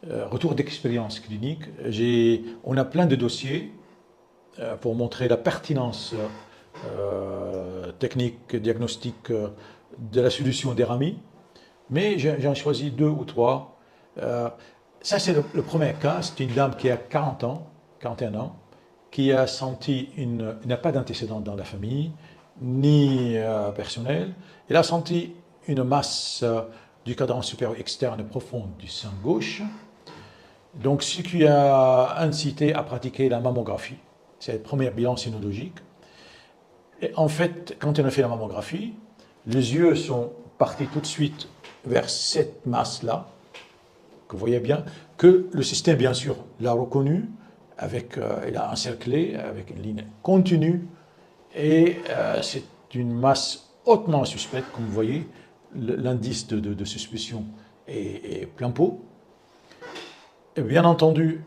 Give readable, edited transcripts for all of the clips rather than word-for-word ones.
retour d'expérience clinique. On a plein de dossiers pour montrer la pertinence technique, diagnostique de la solution d'Erami, mais j'en choisis deux ou trois. Ça, c'est le premier cas. C'est une dame qui a 40 ans, 41 ans, qui a senti n'a pas d'antécédent dans la famille, ni personnel. Elle a senti une masse du cadran supérieur externe profond du sein gauche. Donc, ce qui a incité à pratiquer la mammographie. C'est le premier bilan sénologique. Et en fait, quand on a fait la mammographie, les yeux sont partis tout de suite vers cette masse-là, que vous voyez bien, que le système, bien sûr, l'a reconnue, il a encerclé avec une ligne continue, et c'est une masse hautement suspecte, comme vous voyez, l'indice de suspicion est plein pot. Et bien entendu,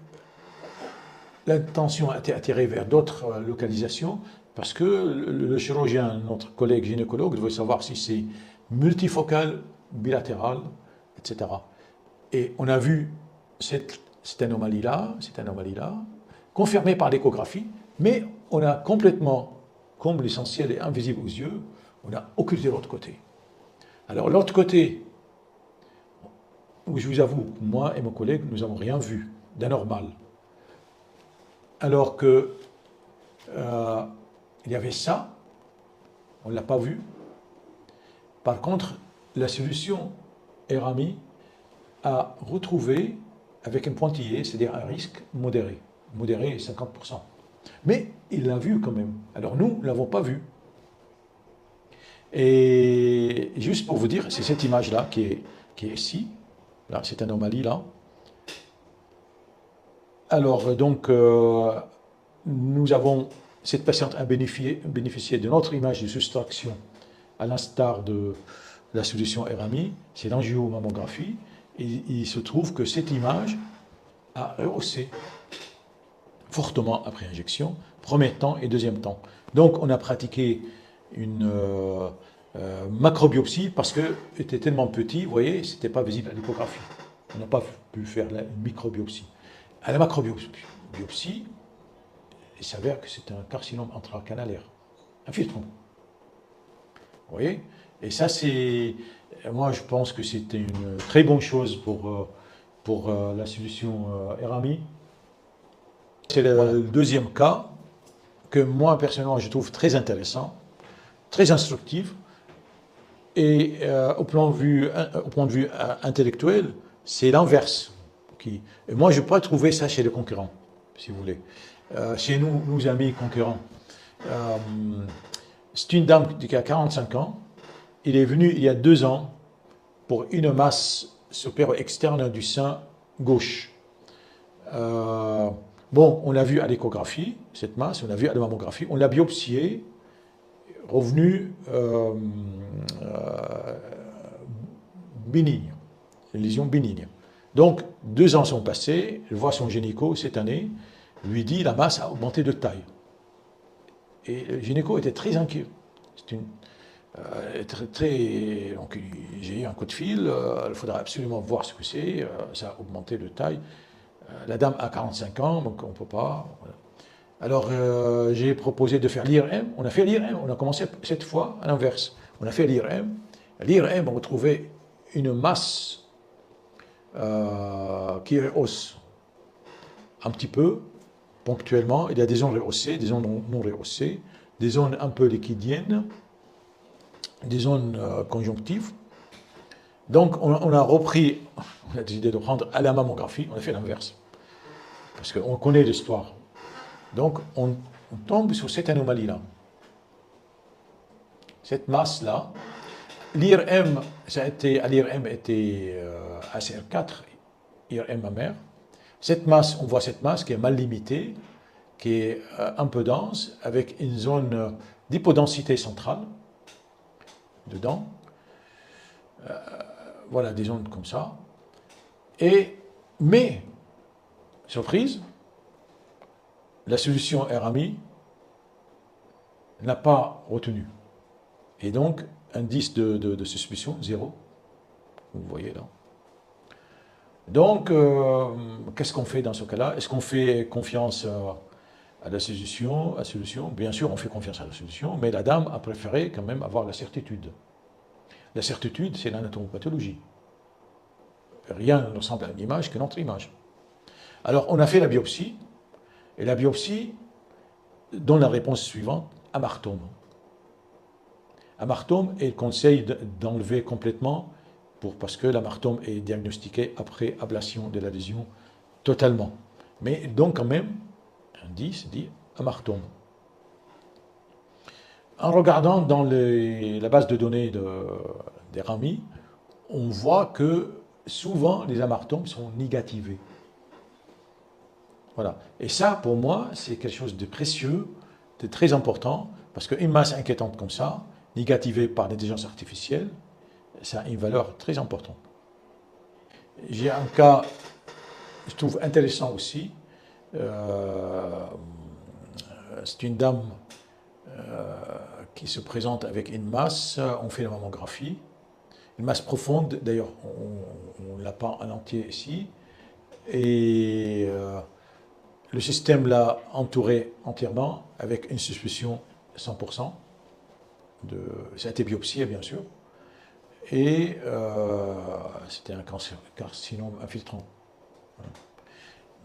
l'intention a été attirée vers d'autres localisations, parce que le chirurgien, notre collègue gynécologue, devait savoir si c'est multifocal, bilatéral, etc. Et on a vu cette anomalie-là, confirmée par l'échographie, mais on a complètement, comme l'essentiel est invisible aux yeux, on a occulté l'autre côté. Alors l'autre côté, où je vous avoue, moi et mon collègue, nous n'avons rien vu d'anormal. Alors que il y avait ça, on ne l'a pas vu. Par contre, la solution Erami a retrouvé avec un pointillé, c'est-à-dire un risque modéré. Modéré, 50%. Mais il l'a vu quand même. Alors nous, nous ne l'avons pas vu. Et juste pour vous dire, c'est cette image-là qui est ici, là, cette anomalie-là. Alors, donc, nous avons, cette patiente a bénéficié de notre image de soustraction, à l'instar de la solution Erami, c'est l'angiomammographie, et il se trouve que cette image a rehaussé fortement après injection, premier temps et deuxième temps. Donc, on a pratiqué une macrobiopsie parce qu'elle était tellement petit, vous voyez, ce n'était pas visible à l'échographie. On n'a pas pu faire une microbiopsie. À la macrobiopsie, il s'avère que c'est un carcinome intracanalaire, infiltrant. Vous voyez? Et ça, moi, je pense que c'était une très bonne chose pour la solution Erami. C'est le deuxième cas que moi, personnellement, je trouve très intéressant, très instructif. Et au point de vue intellectuel, c'est l'inverse. Et moi, je n'ai pas trouvé ça chez les concurrents, si vous voulez. Chez nous, nos amis concurrents. C'est une dame qui a 45 ans. Il est venu il y a 2 ans pour une masse supérieure externe du sein gauche. Bon, on l'a vu à l'échographie, cette masse, on l'a vu à la mammographie, on l'a biopsié, revenu bénigne, une lésion bénigne. Donc, 2 ans sont passés, elle voit son gynéco cette année, lui dit la masse a augmenté de taille. Et le gynéco était très inquiet. Donc j'ai eu un coup de fil, il faudra absolument voir ce que c'est, ça a augmenté de taille. La dame a 45 ans, donc on ne peut pas. Voilà. Alors j'ai proposé de faire l'IRM, on a fait l'IRM, on a commencé cette fois à l'inverse. On a fait l'IRM, l'IRM on retrouvait une masse qui rehausse un petit peu, ponctuellement. Il y a des zones rehaussées, des zones non rehaussées, des zones un peu liquidiennes, des zones conjonctives. Donc on a repris, on a décidé de prendre à la mammographie, on a fait l'inverse. Parce qu'on connaît l'histoire. Donc on tombe sur cette anomalie-là. Cette masse-là. L'IRM, l'IRM était ACR4, IRM mammaire. Cette masse, on voit cette masse qui est mal limitée, qui est un peu dense, avec une zone d'hypodensité centrale, dedans. Voilà, des zones comme ça. Mais, surprise, la solution Erami n'a pas retenu. Et donc, indice de suspicion, 0. Vous voyez là. Donc, qu'est-ce qu'on fait dans ce cas-là? Est-ce qu'on fait confiance à la solution? Bien sûr, on fait confiance à la solution, mais la dame a préféré quand même avoir la certitude. La certitude, c'est l'anatomopathologie. Rien ne ressemble à une image que notre image. Alors, on a fait la biopsie, et la biopsie donne la réponse suivante, amartome. Amartome, et le conseil d'enlever complètement, parce que l'amartome est diagnostiqué après ablation de la lésion totalement. Mais donc quand même, un 10 dit amartome. En regardant dans la base de données des RAMI, on voit que souvent les amartomes sont négativés. Voilà. Et ça, pour moi, c'est quelque chose de précieux, de très important, parce qu'une masse inquiétante comme ça, négativée par l'intelligence artificielle, ça a une valeur très importante. J'ai un cas, je trouve intéressant aussi. C'est une dame qui se présente avec une masse, on fait la mammographie, une masse profonde, d'ailleurs on ne l'a pas en entier ici, et le système l'a entouré entièrement avec une suspicion 100%, ça a été biopsié bien sûr, et c'était un carcinome infiltrant.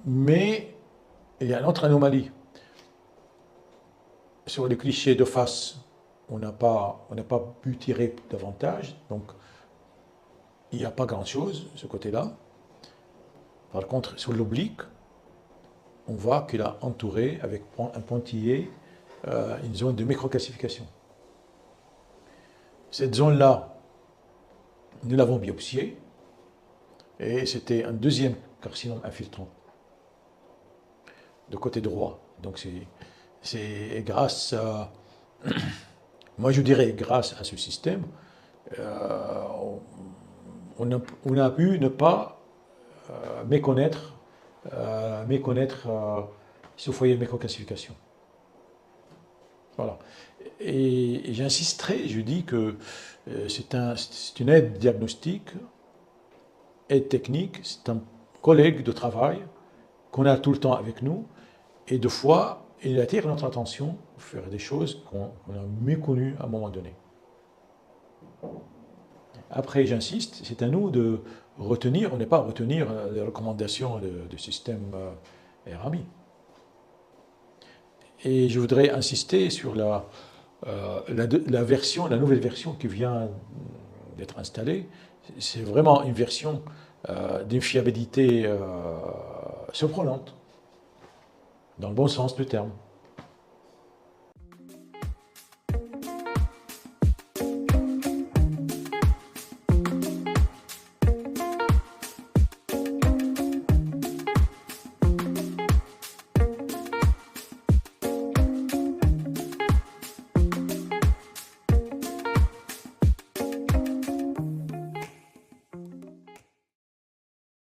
Mais il y a une autre anomalie. Sur les clichés de face, on n'a pas pu tirer davantage, donc il n'y a pas grand-chose de ce côté-là. Par contre, sur l'oblique, on voit qu'il a entouré avec un pointillé une zone de microcalcification. Cette zone-là, nous l'avons biopsiée et c'était un deuxième carcinome infiltrant de côté droit. Donc c'est grâce à, moi je dirais grâce à ce système, on a pu ne pas méconnaître ce foyer de microcalcification. Voilà. Et j'insisterai, je dis que c'est une aide diagnostique, aide technique, c'est un collègue de travail qu'on a tout le temps avec nous, et de fois, il attire notre attention pour faire des choses qu'on a méconnues à un moment donné. Après, j'insiste, c'est à nous de retenir, on n'est pas à retenir les recommandations du système RAMI. Et je voudrais insister sur la nouvelle version qui vient d'être installée. C'est vraiment une version d'une fiabilité surprenante, dans le bon sens du terme.